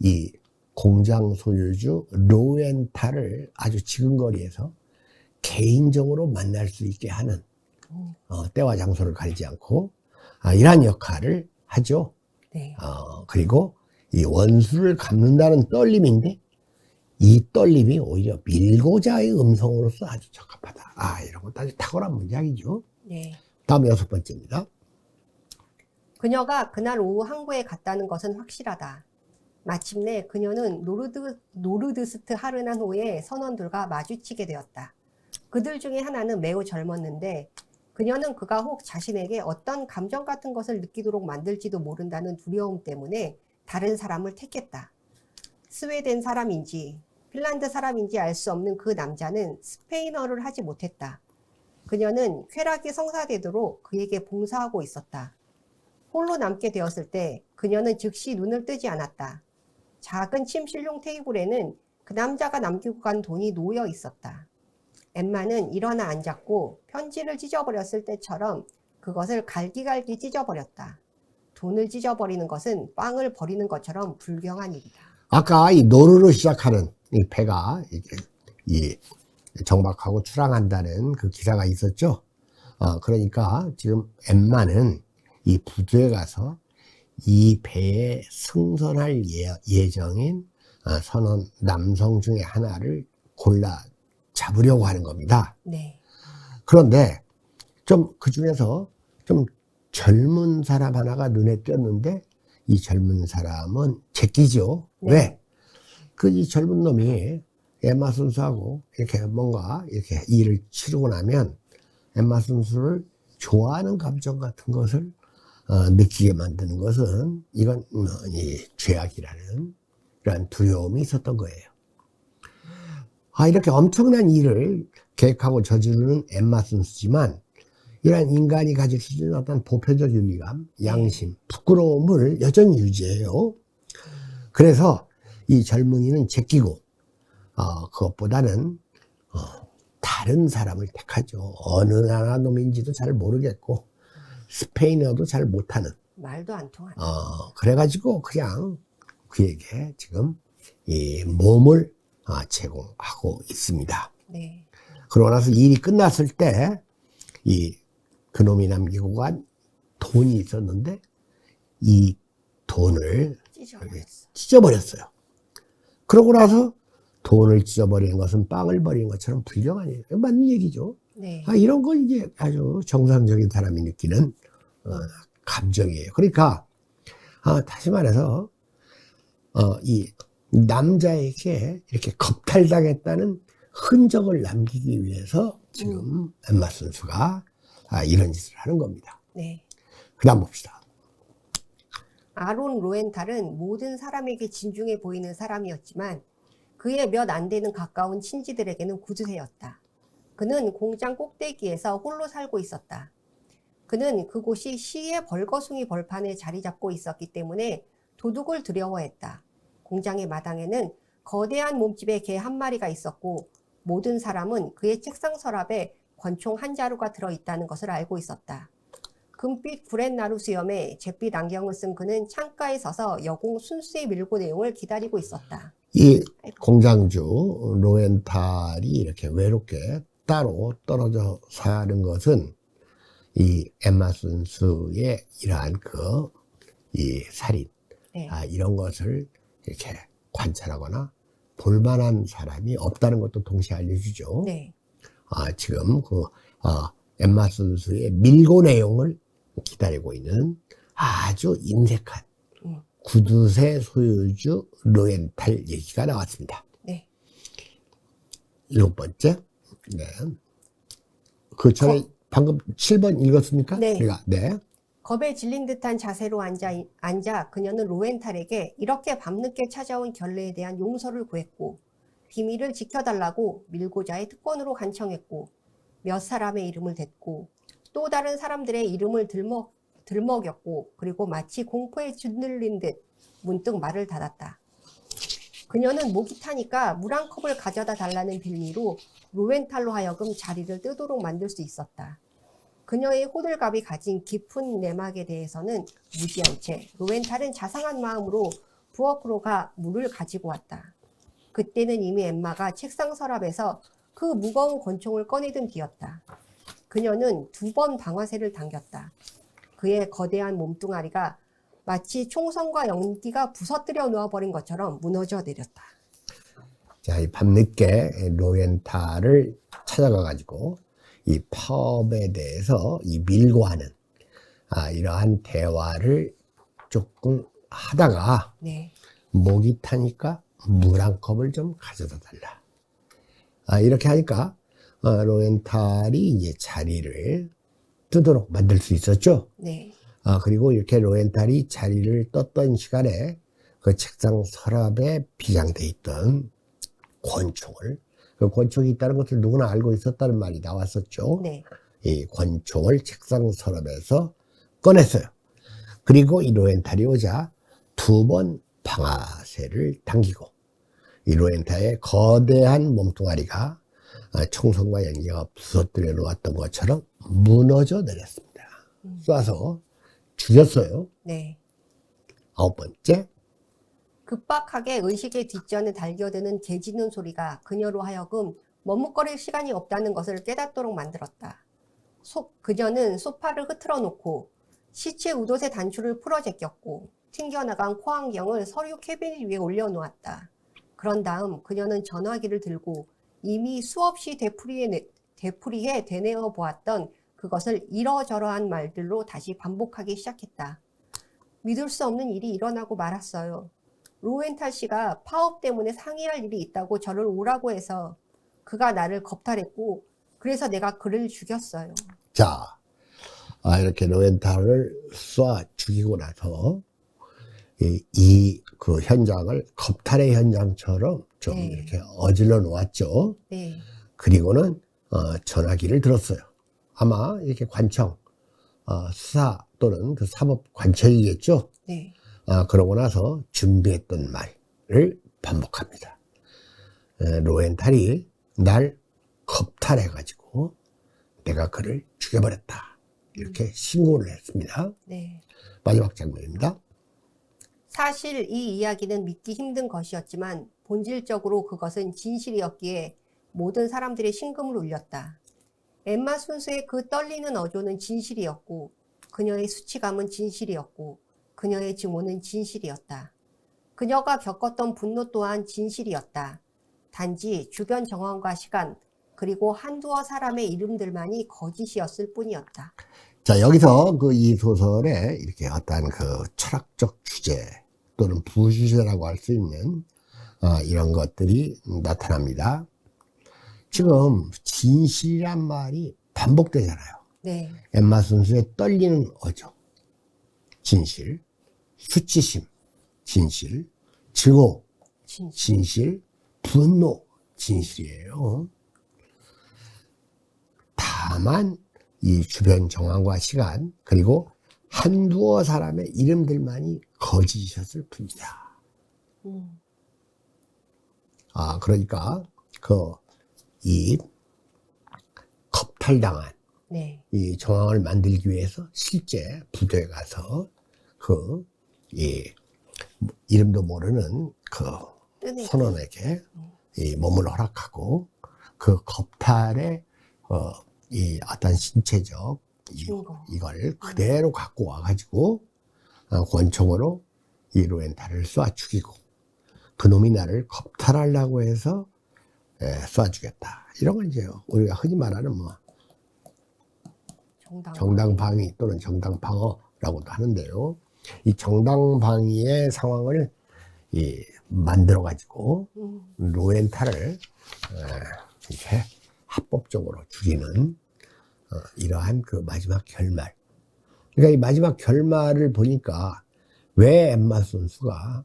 이 공장 소유주 로엔탈을 아주 지근거리에서 개인적으로 만날 수 있게 하는 때와 장소를 가리지 않고 이러한 역할을 하죠. 네. 그리고 이 원수를 갚는다는 떨림인데 이 떨림이 오히려 밀고자의 음성으로서 아주 적합하다. 이런 것도 아주 탁월한 문장이죠. 네. 다음 6번째입니다. 그녀가 그날 오후 항구에 갔다는 것은 확실하다. 마침내 그녀는 노르드스트 하르난호의 선원들과 마주치게 되었다. 그들 중에 하나는 매우 젊었는데 그녀는 그가 혹 자신에게 어떤 감정 같은 것을 느끼도록 만들지도 모른다는 두려움 때문에 다른 사람을 택했다. 스웨덴 사람인지 핀란드 사람인지 알 수 없는 그 남자는 스페인어를 하지 못했다. 그녀는 쾌락이 성사되도록 그에게 봉사하고 있었다. 홀로 남게 되었을 때 그녀는 즉시 눈을 뜨지 않았다. 작은 침실용 테이블에는 그 남자가 남기고 간 돈이 놓여 있었다. 엠마는 일어나 앉았고 편지를 찢어버렸을 때처럼 그것을 갈기갈기 찢어버렸다. 돈을 찢어버리는 것은 빵을 버리는 것처럼 불경한 일이다. 아까 이 노르로 시작하는 이 배가 이 정박하고 출항한다는 그 기사가 있었죠. 그러니까 지금 엠마는 이 부두에 가서 이 배에 승선할 예정인 선원 남성 중에 하나를 골라 잡으려고 하는 겁니다. 네. 그런데 좀 그 중에서 좀 젊은 사람 하나가 눈에 띄었는데 이 젊은 사람은 제끼죠. 네. 왜? 이 젊은 놈이 엠마 손스하고 이렇게 뭔가 이렇게 일을 치르고 나면 엠마 손스를 좋아하는 감정 같은 것을 느끼게 만드는 것은 이건 이 죄악이라는 그런 두려움이 있었던 거예요. 이렇게 엄청난 일을 계획하고 저지르는 엠마 손스지만 이러한 인간이 가질 수 있는 어떤 보편적 윤리감, 양심, 부끄러움을 여전히 유지해요. 그래서 이 젊은이는 제끼고 그것보다는 다른 사람을 택하죠. 어느 나라 놈인지도 잘 모르겠고 스페인어도 잘 못하는 말도 안 통하는. 그래가지고 그냥 그에게 지금 이 몸을 제공하고 있습니다. 네. 그러고 나서 일이 끝났을 때 이 그놈이 남기고 간 돈이 있었는데 이 돈을 찢어버렸어. 찢어버렸어요. 그러고 나서 돈을 찢어버리는 것은 빵을 버리는 것처럼 불경하니 맞는 얘기죠. 네. 이런 건 이제 아주 정상적인 사람이 느끼는 감정이에요. 그러니까 다시 말해서 이 남자에게 이렇게 겁탈당했다는 흔적을 남기기 위해서 지금 엠마 선수가 이런 짓을 하는 겁니다. 네. 그 다음 봅시다. 아론 로엔탈은 모든 사람에게 진중해 보이는 사람이었지만 그의 몇 안 되는 가까운 친지들에게는 구두쇠였다. 그는 공장 꼭대기에서 홀로 살고 있었다. 그는 그곳이 시의 벌거숭이 벌판에 자리 잡고 있었기 때문에 도둑을 두려워했다. 공장의 마당에는 거대한 몸집의 개 한 마리가 있었고 모든 사람은 그의 책상 서랍에 권총 한 자루가 들어있다는 것을 알고 있었다. 금빛 구렛나루 수염에 잿빛 안경을 쓴 그는 창가에 서서 여공 순수의 밀고 내용을 기다리고 있었다. 이 공장주 로엔탈이 이렇게 외롭게 따로 떨어져 사는 것은 이 엠마 선수의 이러한 이 살인, 네. 이런 것을 이렇게 관찰하거나 볼만한 사람이 없다는 것도 동시에 알려주죠. 네. 지금 엠마 선수의 밀고 내용을 기다리고 있는 아주 인색한 구두쇠 소유주 로엔탈 얘기가 나왔습니다. 네. 7번째. 네. 그 전에 방금 7번 읽었습니까? 네. 네. 겁에 질린 듯한 자세로 앉아 그녀는 로엔탈에게 이렇게 밤늦게 찾아온 결례에 대한 용서를 구했고 비밀을 지켜달라고 밀고자의 특권으로 간청했고 몇 사람의 이름을 댔고 또 다른 사람들의 이름을 들먹였고 그리고 마치 공포에 짓눌린 듯 문득 말을 닫았다. 그녀는 목이 타니까 물 한 컵을 가져다 달라는 빌미로 로엔탈로 하여금 자리를 뜨도록 만들 수 있었다. 그녀의 호들갑이 가진 깊은 내막에 대해서는 무지한 채 로엔탈은 자상한 마음으로 부엌으로 가 물을 가지고 왔다. 그때는 이미 엠마가 책상 서랍에서 그 무거운 권총을 꺼내든 뒤였다. 그녀는 2번 방아쇠를 당겼다. 그의 거대한 몸뚱아리가 마치 총선과 연기가 부서뜨려 놓아버린 것처럼 무너져 내렸다. 자, 이 밤늦게 로엔탈을 찾아가가지고 이 파업에 대해서 이 밀고 하는 이러한 대화를 조금 하다가 네. 목이 타니까 물 한 컵을 좀 가져다 달라. 이렇게 하니까 로엔탈이 이제 자리를 뜨도록 만들 수 있었죠. 네. 그리고 이렇게 로엔탈이 자리를 떴던 시간에 그 책상 서랍에 비장돼 있던 권총을, 그 권총이 있다는 것을 누구나 알고 있었다는 말이 나왔었죠. 네. 이 권총을 책상 서랍에서 꺼냈어요. 그리고 이 로엔탈이 오자 2번 방아쇠를 당기고 이 로엔탈의 거대한 몸뚱아리가 총선과 연기가 부서뜨려 놓았던 것처럼 무너져 내렸습니다. 쏴서 죽였어요. 네. 9번째. 급박하게 의식의 뒷전에 달겨드는 개 짖는 소리가 그녀로 하여금 머뭇거릴 시간이 없다는 것을 깨닫도록 만들었다. 그녀는 소파를 흐트러 놓고 시체 우도새 단추를 풀어 제꼈고 튕겨나간 코안경을 서류 캐비닛 위에 올려놓았다. 그런 다음 그녀는 전화기를 들고 이미 수없이 되풀이해 되뇌어 보았던 그것을 이러저러한 말들로 다시 반복하기 시작했다. 믿을 수 없는 일이 일어나고 말았어요. 로엔탈 씨가 파업 때문에 상의할 일이 있다고 저를 오라고 해서 그가 나를 겁탈했고 그래서 내가 그를 죽였어요. 자, 이렇게 로엔탈을 쏴 죽이고 나서 그 현장을 겁탈의 현장처럼 좀 네. 이렇게 어질러 놓았죠. 네. 그리고는 전화기를 들었어요. 아마 이렇게 관청, 수사 또는 그 사법 관청이겠죠. 네. 그러고 나서 준비했던 말을 반복합니다. 로엔탈이 날 겁탈해가지고 내가 그를 죽여버렸다. 이렇게 신고를 했습니다. 네. 마지막 장면입니다. 사실 이 이야기는 믿기 힘든 것이었지만 본질적으로 그것은 진실이었기에 모든 사람들의 심금을 울렸다. 엠마 순수의 그 떨리는 어조는 진실이었고 그녀의 수치감은 진실이었고 그녀의 증오는 진실이었다. 그녀가 겪었던 분노 또한 진실이었다. 단지 주변 정황과 시간 그리고 한두어 사람의 이름들만이 거짓이었을 뿐이었다. 자, 여기서 그 이 소설에 이렇게 어떤 그 철학적 주제 또는 부주제라고 할 수 있는 이런 것들이 나타납니다. 지금 진실이란 말이 반복되잖아요. 네, 엠마 순수의 떨리는 어조, 진실, 수치심, 진실, 증오, 진실. 진실, 분노, 진실이에요. 다만 이 주변 정황과 시간 그리고 한두어 사람의 이름들만이 거짓이었을 뿐이다. 그러니까 이 겁탈당한 네, 이 정황을 만들기 위해서 실제 부대에 가서 이름도 모르는 뜨네. 선원에게 이 몸을 허락하고 그 겁탈의 이 어떤 신체적 증거. 이걸 그대로 갖고 와가지고 권총으로 이 로엔탈을 쏴 죽이고 그놈이 나를 겁탈하려고 해서 쏴 죽였다. 이런 건 이제 우리가 흔히 말하는 뭐 정당방위 또는 정당방어라고도 하는데요. 이 정당방위의 상황을 만들어가지고 로엔탈을 이렇게 합법적으로 죽이는 이러한 그 마지막 결말. 그러니까 이 마지막 결말을 보니까 왜 엠마 순수가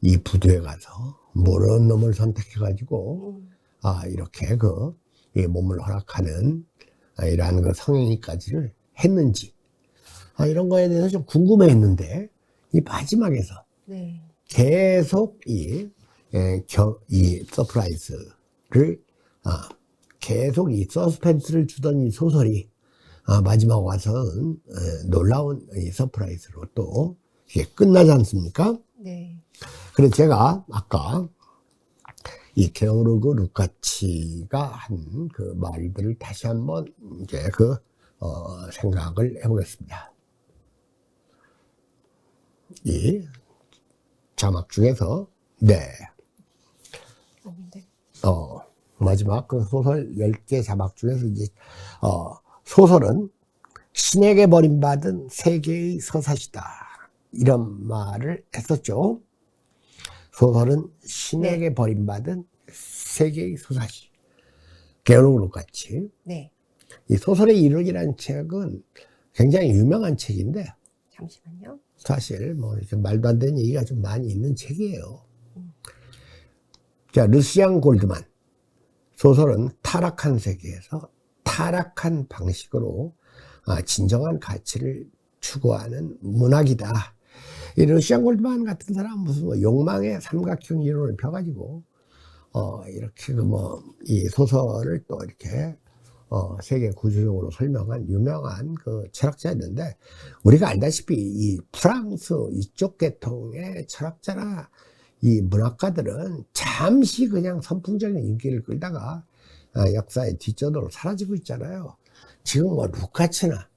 이 부두에 가서 모르는 놈을 선택해가지고 이렇게 이 몸을 허락하는 이러한 그 성행위까지를 했는지 이런 거에 대해서 좀 궁금해했는데 이 마지막에서 네, 계속 이 서프라이즈를 계속 이 서스펜스를 주던 이 소설이 마지막 와서는 놀라운 이 서프라이즈로 또 이게 끝나지 않습니까? 네, 그래서 제가 아까 이 게오르그 루카치가 한 그 말들을 다시 한번 이제 생각을 해보겠습니다. 이 자막 중에서 아닌데. 마지막 그 소설 10개 자막 중에서 이제 소설은 신에게 버림받은 세계의 서사시다 이런 말을 했었죠. 소설은 신에게 버림받은 세계의 서사시. 게오르그 루카치. 네, 이 소설의 이루기라는 책은 굉장히 유명한 책인데 잠시만요. 사실 뭐 이렇게 말도 안 되는 얘기가 좀 많이 있는 책이에요. 자, 루시안 골드만. 소설은 타락한 세계에서 타락한 방식으로 진정한 가치를 추구하는 문학이다. 이 루시안 골드만 같은 사람은 무슨 뭐 욕망의 삼각형 이론을 펴가지고 이렇게 이 소설을 또 이렇게 세계 구조적으로 설명한 유명한 그 철학자였는데 우리가 알다시피 이 프랑스 이쪽 계통의 철학자나 이 문학가들은 잠시 그냥 선풍적인 인기를 끌다가 역사의 뒷전으로 사라지고 있잖아요. 지금 뭐 루카치나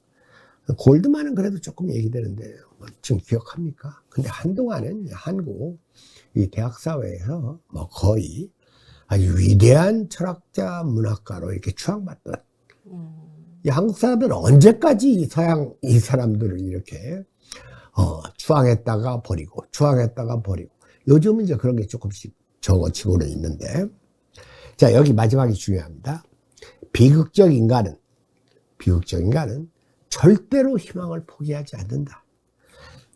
골드만은 그래도 조금 얘기되는데 지금 기억합니까? 근데 한동안은 한국 이 대학 사회에서 뭐 거의 아주 위대한 철학자 문학가로 이렇게 추앙받던 이 한국 사람들은 언제까지 이 서양 이 사람들을 이렇게 추앙했다가 버리고 추앙했다가 버리고 요즘은 이제 그런 게 조금씩 적어지고는 있는데 자 여기 마지막이 중요합니다. 비극적 인간은 절대로 희망을 포기하지 않는다.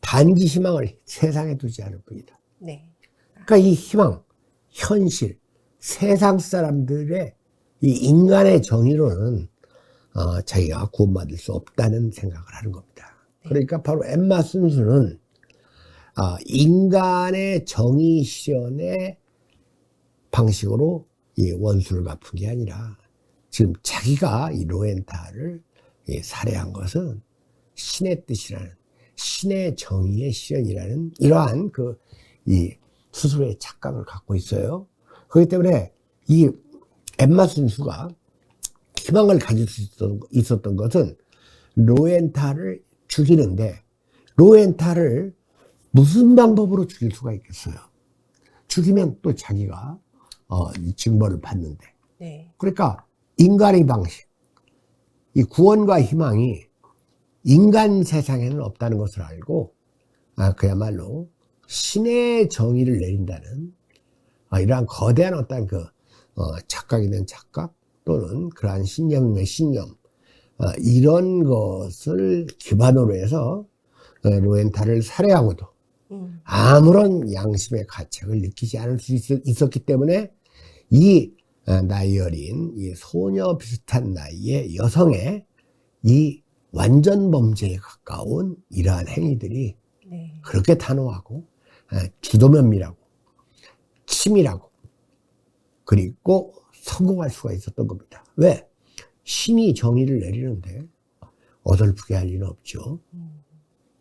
단지 희망을 세상에 두지 않을 뿐이다. 네, 그러니까 이 희망, 현실, 세상 사람들의 이 인간의 정의로는 자기가 구원받을 수 없다는 생각을 하는 겁니다. 그러니까 바로 엠마 순수는 인간의 정의 실현의 방식으로 이 원수를 갚은 게 아니라 지금 자기가 이 로엔탈을 살해한 것은 신의 뜻이라는 신의 정의의 실현이라는 이러한 이 스스로의 착각을 갖고 있어요. 그렇기 때문에 이 엠마 순수가 희망을 가질 수 있었던 것은 로엔탈을 죽이는데, 로엔탈을 무슨 방법으로 죽일 수가 있겠어요? 죽이면 또 자기가 징벌을 받는데. 네. 그러니까 인간의 방식, 이 구원과 희망이 인간 세상에는 없다는 것을 알고 그야말로 신의 정의를 내린다는 이러한 거대한 어떤 착각이든 착각 또는 그러한 신념의 신념, 이런 것을 기반으로 해서 로엔탈을 살해하고도 아무런 양심의 가책을 느끼지 않을 수 있었기 때문에 이 나이 어린 이 소녀 비슷한 나이의 여성의 이 완전 범죄에 가까운 이러한 행위들이 네. 그렇게 단호하고 주도면밀하고 치밀하고 그리고 성공할 수가 있었던 겁니다. 왜? 신이 정의를 내리는데 어설프게 할 리는 없죠.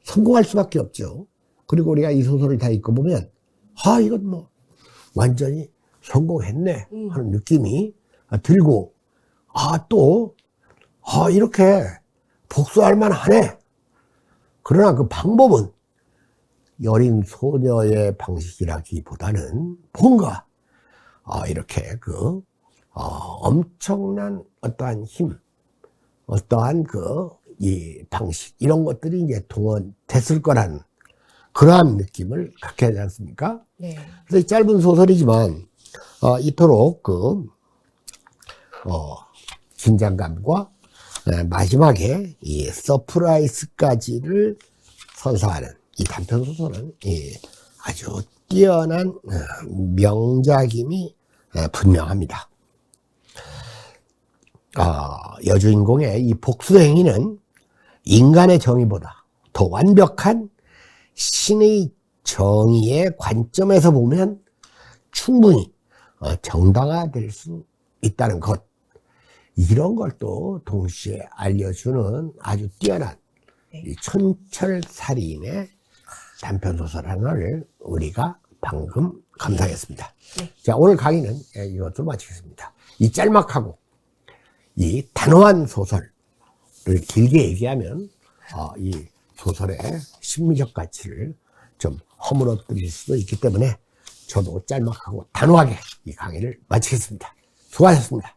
성공할 수밖에 없죠. 그리고 우리가 이 소설을 다 읽어보면 이건 뭐 완전히 성공했네 하는 느낌이 들고 또 이렇게 복수할 만하네. 그러나 그 방법은 여린 소녀의 방식이라기보다는 뭔가 이렇게 엄청난 어떠한 힘, 어떠한 이 방식, 이런 것들이 이제 동원됐을 거라는 그러한 느낌을 갖게 하지 않습니까? 네. 그래서 이 짧은 소설이지만 이토록 긴장감과 마지막에 이 서프라이즈까지를 선사하는 이 단편 소설은 아주 뛰어난 명작임이 분명합니다. 여주인공의 이 복수 행위는 인간의 정의보다 더 완벽한 신의 정의의 관점에서 보면 충분히 정당화될 수 있다는 것, 이런 걸 또 동시에 알려주는 아주 뛰어난 이 촌철살인의 단편소설 하나를 우리가 방금 감상했습니다. 네. 자, 오늘 강의는 이것으로 마치겠습니다. 이 짤막하고 이 단호한 소설을 길게 얘기하면 이 소설의 심리적 가치를 좀 허물어뜨릴 수도 있기 때문에 저도 짤막하고 단호하게 이 강의를 마치겠습니다. 수고하셨습니다.